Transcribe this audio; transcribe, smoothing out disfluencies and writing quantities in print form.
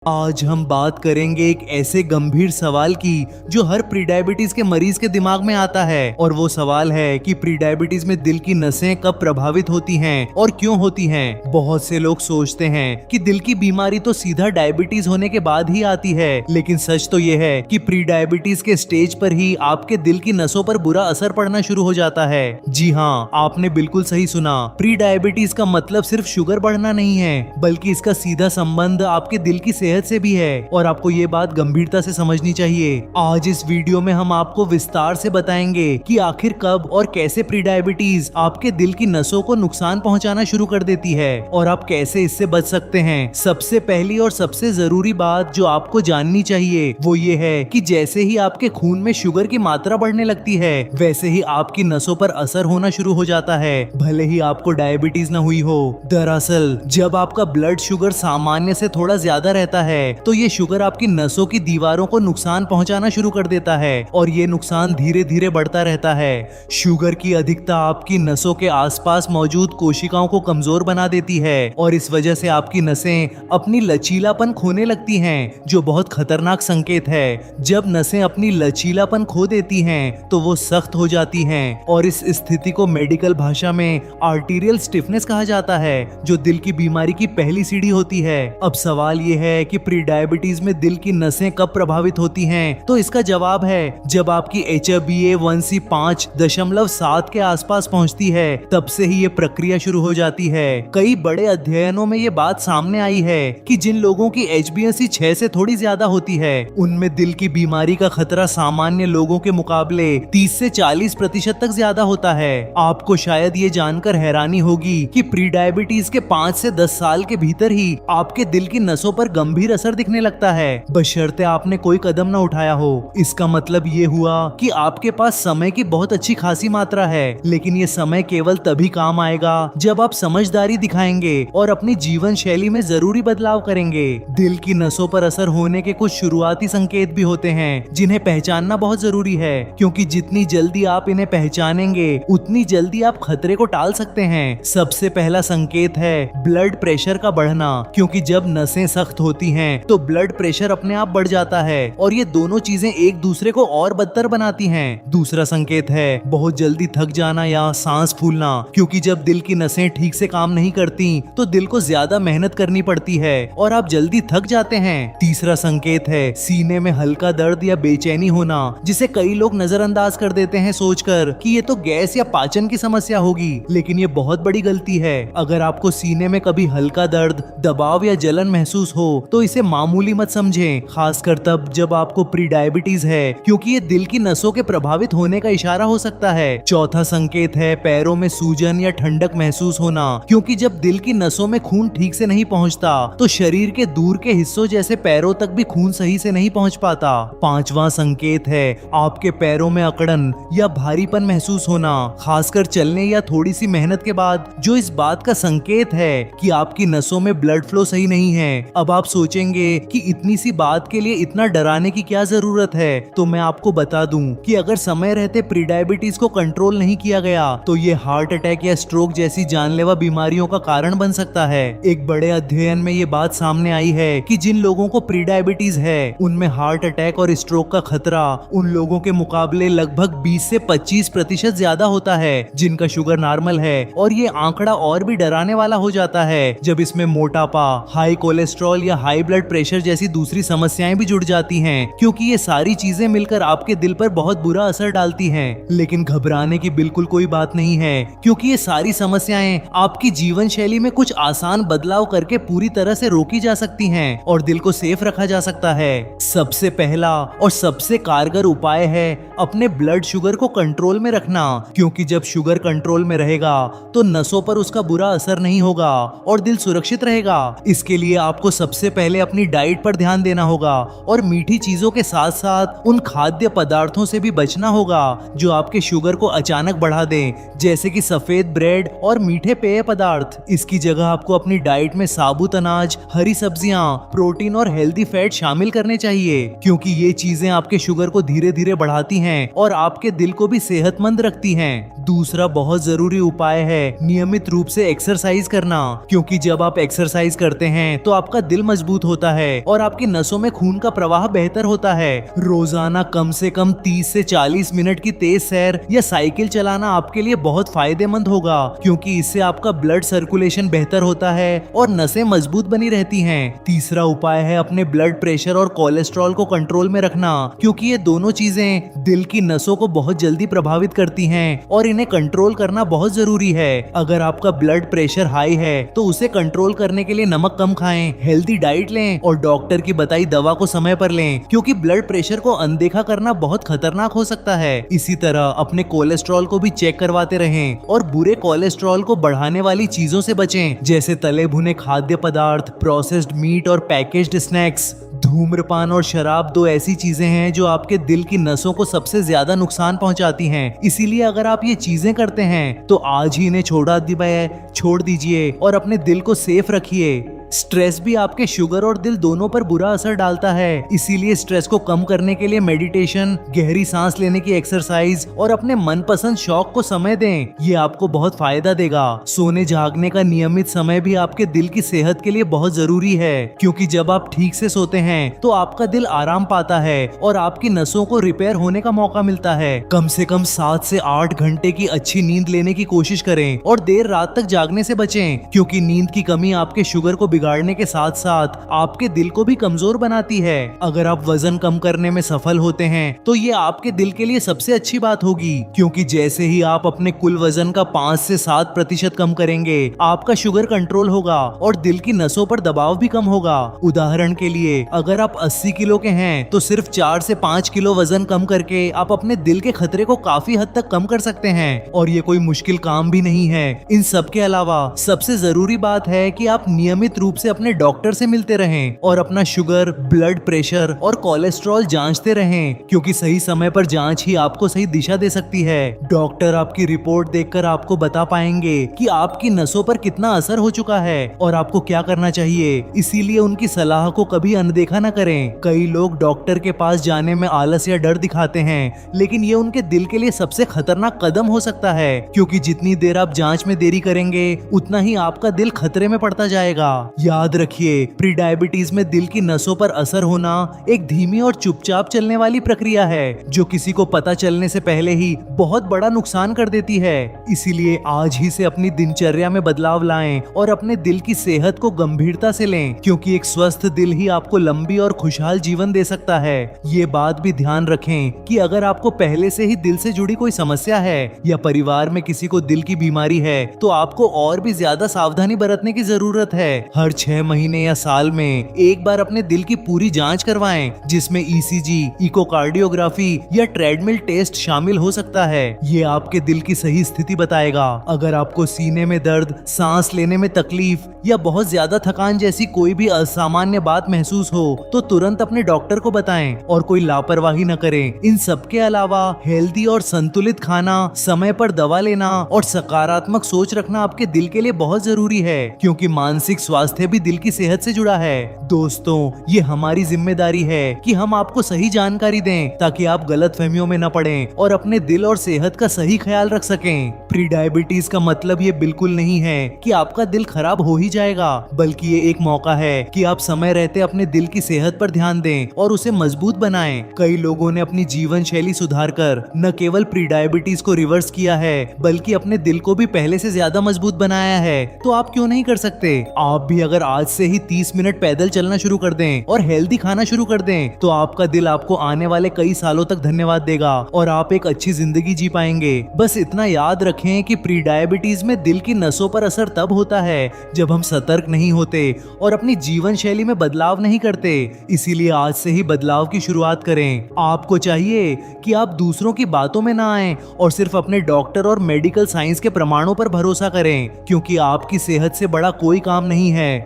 आज हम बात करेंगे एक ऐसे गंभीर सवाल की जो हर प्री डायबिटीज के मरीज के दिमाग में आता है। और वो सवाल है कि प्री डायबिटीज में दिल की नसें कब प्रभावित होती हैं और क्यों होती हैं। बहुत से लोग सोचते हैं कि दिल की बीमारी तो सीधा डायबिटीज होने के बाद ही आती है, लेकिन सच तो ये है कि प्री डायबिटीज के स्टेज पर ही आपके दिल की नसों पर बुरा असर पड़ना शुरू हो जाता है। जी हाँ, आपने बिल्कुल सही सुना। प्री डायबिटीज का मतलब सिर्फ शुगर बढ़ना नहीं है, बल्कि इसका सीधा संबंध आपके दिल की सेहत से भी है और आपको ये बात गंभीरता से समझनी चाहिए। आज इस वीडियो में हम आपको विस्तार से बताएंगे कि आखिर कब और कैसे प्री डायबिटीज आपके दिल की नसों को नुकसान पहुंचाना शुरू कर देती है और आप कैसे इससे बच सकते हैं। सबसे पहली और सबसे जरूरी बात जो आपको जाननी चाहिए वो ये है कि जैसे ही आपके खून में शुगर की मात्रा बढ़ने लगती है, वैसे ही आपकी नसों पर असर होना शुरू हो जाता है, भले ही आपको डायबिटीज न हुई हो। दरअसल जब आपका ब्लड शुगर सामान्य से थोड़ा ज्यादा रहता है तो ये शुगर आपकी नसों की दीवारों को नुकसान पहुंचाना शुरू कर देता है और ये नुकसान धीरे धीरे बढ़ता रहता है। शुगर की अधिकता आपकी नसों के आसपास मौजूद कोशिकाओं को कमजोर बना देती है और इस वजह से आपकी नसें अपनी लचीलापन खोने लगती हैं, जो बहुत खतरनाक संकेत है। जब नसें अपनी लचीलापन खो देती हैं तो वो सख्त हो जाती हैं और इस स्थिति को मेडिकल भाषा में आर्टीरियल स्टिफनेस कहा जाता है, जो दिल की बीमारी की पहली सीढ़ी होती है। अब सवाल ये है कि प्री डायबिटीज में दिल की नसें कब प्रभावित होती हैं, तो इसका जवाब है जब आपकी HbA1c 5.7 के आसपास पहुंचती है, तब से ही ये प्रक्रिया शुरू हो जाती है। कई बड़े अध्ययनों में ये बात सामने आई है कि जिन लोगों की HbA1c 6 से थोड़ी ज्यादा होती है, उनमें दिल की बीमारी का खतरा सामान्य लोगों के मुकाबले 30 से 40% तक ज्यादा होता है। आपको शायद ये जानकर हैरानी होगी कि प्री डायबिटीज के 5 से 10 साल के भीतर ही आपके दिल की नसों पर गंभीर असर दिखने लगता है, बशर्ते आपने कोई कदम न उठाया हो। इसका मतलब ये हुआ कि आपके पास समय की बहुत अच्छी खासी मात्रा है, लेकिन ये समय केवल तभी काम आएगा जब आप समझदारी दिखाएंगे और अपनी जीवन शैली में जरूरी बदलाव करेंगे। दिल की नसों पर असर होने के कुछ शुरुआती संकेत भी होते हैं जिन्हें पहचानना बहुत जरूरी है, क्योंकि जितनी जल्दी आप इन्हें पहचानेंगे उतनी जल्दी आप खतरे को टाल सकते हैं। सबसे पहला संकेत है ब्लड प्रेशर का बढ़ना, क्योंकि जब नसें सख्त होती हैं तो ब्लड प्रेशर अपने आप बढ़ जाता है और ये दोनों चीजें एक दूसरे को और बदतर बनाती हैं। दूसरा संकेत है बहुत जल्दी थक जाना या सांस फूलना, क्योंकि जब दिल की नसें ठीक से काम नहीं करती तो दिल को ज्यादा मेहनत करनी पड़ती है और आप जल्दी थक जाते हैं। तीसरा संकेत है सीने में हल्का दर्द या बेचैनी होना, जिसे कई लोग नजरअंदाज कर देते हैं सोचकर कि ये तो गैस या पाचन की समस्या होगी, लेकिन ये बहुत बड़ी गलती है। अगर आपको सीने में कभी हल्का दर्द, दबाव या जलन महसूस हो तो इसे मामूली मत समझें, खासकर तब जब आपको प्री डायबिटीज है, क्योंकि ये दिल की नसों के प्रभावित होने का इशारा हो सकता है। चौथा संकेत है पैरों में सूजन या ठंडक महसूस होना, क्योंकि जब दिल की नसों में खून ठीक से नहीं पहुंचता तो शरीर के दूर के हिस्सों जैसे पैरों तक भी खून सही से नहीं पहुंच पाता। पांचवा संकेत है आपके पैरों में अकड़न या भारीपन महसूस होना, खासकर चलने या थोड़ी सी मेहनत के बाद, जो इस बात का संकेत है कि आपकी नसों में ब्लड फ्लो सही नहीं है। अब आप सोचेंगे कि इतनी सी बात के लिए इतना डराने की क्या जरूरत है, तो मैं आपको बता दूं कि अगर समय रहते प्री डायबिटीज को कंट्रोल नहीं किया गया तो ये हार्ट अटैक या स्ट्रोक जैसी जानलेवा बीमारियों का कारण बन सकता है। एक बड़े अध्ययन में ये बात सामने आई है कि जिन लोगों को प्री डायबिटीज है उनमें हार्ट अटैक और स्ट्रोक का खतरा उन लोगों के मुकाबले लगभग 20 से 25% ज्यादा होता है जिनका शुगर नॉर्मल है। और ये आंकड़ा और भी डराने वाला हो जाता है जब इसमें मोटापा, हाई कोलेस्ट्रॉल या हाई ब्लड प्रेशर जैसी दूसरी समस्याएं भी जुड़ जाती हैं, क्योंकि ये सारी चीजें मिलकर आपके दिल पर बहुत बुरा असर डालती हैं। लेकिन घबराने की बिल्कुल कोई बात नहीं है, क्योंकि ये सारी समस्याएं आपकी जीवन शैली में कुछ आसान बदलाव करके पूरी तरह से रोकी जा सकती हैं और दिल को सेफ रखा जा सकता है। सबसे पहला और सबसे कारगर उपाय है अपने ब्लड शुगर को कंट्रोल में रखना, क्योंकि जब शुगर कंट्रोल में रहेगा तो नसों पर उसका बुरा असर नहीं होगा और दिल सुरक्षित रहेगा। इसके लिए आपको सबसे पहले अपनी डाइट पर ध्यान देना होगा और मीठी चीजों के साथ साथ उन खाद्य पदार्थों से भी बचना होगा जो आपके शुगर को अचानक बढ़ा दें, जैसे कि सफेद ब्रेड और मीठे पेय पदार्थ। इसकी जगह आपको अपनी डाइट में साबुत अनाज, हरी सब्जियां, प्रोटीन और हेल्दी फैट शामिल करने चाहिए, क्योंकि ये चीजें आपके शुगर को धीरे धीरे बढ़ाती हैं और आपके दिल को भी सेहतमंद रखती हैं। दूसरा बहुत जरूरी उपाय है नियमित रूप से एक्सरसाइज करना, क्योंकि जब आप एक्सरसाइज करते हैं तो आपका दिल मजबूत मजबूत होता है और आपकी नसों में खून का प्रवाह बेहतर होता है। रोजाना कम से कम 30 से 40 मिनट की तेज सैर या साइकिल चलाना आपके लिए बहुत फायदेमंद होगा, क्योंकि इससे आपका ब्लड सर्कुलेशन बेहतर होता है और नसें मजबूत बनी रहती हैं। तीसरा उपाय है अपने ब्लड प्रेशर और कोलेस्ट्रॉल को कंट्रोल में रखना, क्योंकि ये दोनों चीजें दिल की नसों को बहुत जल्दी प्रभावित करती हैं और इन्हें कंट्रोल करना बहुत जरूरी है। अगर आपका ब्लड प्रेशर हाई है तो उसे कंट्रोल करने के लिए नमक कम खाएं, हेल्दी डाइट लें और डॉक्टर की बताई दवा को समय पर लें, क्योंकि ब्लड प्रेशर को अनदेखा करना बहुत खतरनाक हो सकता है। इसी तरह अपने कोलेस्ट्रॉल को भी चेक करवाते रहें और बुरे कोलेस्ट्रॉल को बढ़ाने वाली चीजों से बचें, जैसे तले भुने खाद्य पदार्थ, प्रोसेस्ड मीट और पैकेज्ड स्नैक्स। धूम्रपान और शराब दो ऐसी चीजें हैं जो आपके दिल की नसों को सबसे ज्यादा नुकसान पहुंचाती हैं। इसीलिए अगर आप ये चीजें करते हैं तो आज ही इन्हें छोड़ दीजिए और अपने दिल को सेफ रखिए। स्ट्रेस भी आपके शुगर और दिल दोनों पर बुरा असर डालता है, इसीलिए स्ट्रेस को कम करने के लिए मेडिटेशन, गहरी सांस लेने की एक्सरसाइज और अपने मनपसंद शौक को समय दें। ये आपको बहुत फायदा देगा। सोने जागने का नियमित समय भी आपके दिल की सेहत के लिए बहुत जरूरी है, क्योंकि जब आप ठीक से सोते हैं तो आपका दिल आराम पाता है और आपकी नसों को रिपेयर होने का मौका मिलता है। कम से कम 7 से 8 घंटे की अच्छी नींद लेने की कोशिश करें और देर रात तक जागने से बचें, क्योंकि नींद की कमी आपके शुगर को बिगाड़ने के साथ साथ आपके दिल को भी कमजोर बनाती है। अगर आप वजन कम करने में सफल होते हैं तो ये आपके दिल के लिए सबसे अच्छी बात होगी, क्योंकि जैसे ही आप अपने कुल वजन का 5 से 7% कम करेंगे, आपका शुगर कंट्रोल होगा और दिल की नसों पर दबाव भी कम होगा। उदाहरण के लिए अगर आप 80 किलो के हैं तो सिर्फ 4 से 5 किलो वजन कम करके आप अपने दिल के खतरे को काफी हद तक कम कर सकते हैं, और ये कोई मुश्किल काम भी नहीं है। इन सब के अलावा सबसे जरूरी बात है कि आप नियमित रूप से अपने डॉक्टर से मिलते रहें और अपना शुगर, ब्लड प्रेशर और कोलेस्ट्रॉल जांचते रहें, क्योंकि सही समय पर जांच ही आपको सही दिशा दे सकती है। डॉक्टर आपकी रिपोर्ट देखकर आपको बता पाएंगे कि आपकी नसों पर कितना असर हो चुका है और आपको क्या करना चाहिए। इसीलिए उनकी सलाह को कभी अनदेखा न करें। कई लोग डॉक्टर के पास जाने में आलस या डर दिखाते हैं, लेकिन ये उनके दिल के लिए सबसे खतरनाक कदम हो सकता है, क्योंकि जितनी देर आप जांच में देरी करेंगे उतना ही आपका दिल खतरे में पड़ता जाएगा। याद रखिए, प्री डायबिटीज में दिल की नसों पर असर होना एक धीमी और चुपचाप चलने वाली प्रक्रिया है, जो किसी को पता चलने से पहले ही बहुत बड़ा नुकसान कर देती है। इसीलिए आज ही से अपनी दिनचर्या में बदलाव लाएं और अपने दिल की सेहत को गंभीरता से लें, क्योंकि एक स्वस्थ दिल ही आपको लंबी और खुशहाल जीवन दे सकता है। ये बात भी ध्यान रखें कि अगर आपको पहले से ही दिल से जुड़ी कोई समस्या है या परिवार में किसी को दिल की बीमारी है, तो आपको और भी ज्यादा सावधानी बरतने की जरूरत है। हर 6 महीने या साल में एक बार अपने दिल की पूरी जांच करवाएं, जिसमें ईसीजी, इकोकार्डियोग्राफी या ट्रेडमिल टेस्ट शामिल हो सकता है। ये आपके दिल की सही स्थिति बताएगा। अगर आपको सीने में दर्द, सांस लेने में तकलीफ या बहुत ज्यादा थकान जैसी कोई भी असामान्य बात महसूस हो तो तुरंत अपने डॉक्टर को बताएं और कोई लापरवाही न करें। इन सब के अलावा हेल्दी और संतुलित खाना, समय पर दवा लेना और सकारात्मक सोच रखना आपके दिल के लिए बहुत जरूरी है, क्योंकि मानसिक स्वास्थ्य भी दिल की सेहत से जुड़ा है। दोस्तों, ये हमारी जिम्मेदारी है कि हम आपको सही जानकारी दें ताकि आप गलतफहमियों में न पड़ें और अपने दिल और सेहत का सही ख्याल रख सकें। प्री डायबिटीज का मतलब ये बिल्कुल नहीं है कि आपका दिल खराब हो ही जाएगा, बल्कि ये एक मौका है कि आप समय रहते अपने दिल की सेहत पर ध्यान दें और उसे मजबूत बनाएं। कई लोगों ने अपनी जीवन शैली सुधार कर न केवल प्री डायबिटीज को रिवर्स किया है, बल्कि अपने दिल को भी पहले से ज्यादा मजबूत बनाया है। तो आप क्यों नहीं कर सकते? आप भी अगर आज से ही 30 मिनट पैदल चलना शुरू कर दें और हेल्दी खाना शुरू कर दें, तो आपका दिल आपको आने वाले कई सालों तक धन्यवाद देगा और आप एक अच्छी जिंदगी जी पाएंगे। बस इतना याद रखें कि प्री डायबिटीज में दिल की नसों पर असर तब होता है जब हम सतर्क नहीं होते और अपनी जीवन शैली में बदलाव नहीं करते। इसीलिए आज से ही बदलाव की शुरुआत करें। आपको चाहिए कि आप दूसरों की बातों में ना आएं और सिर्फ अपने डॉक्टर और मेडिकल साइंस के प्रमाणों पर भरोसा करें, क्योंकि आपकी सेहत से बड़ा कोई काम नहीं है।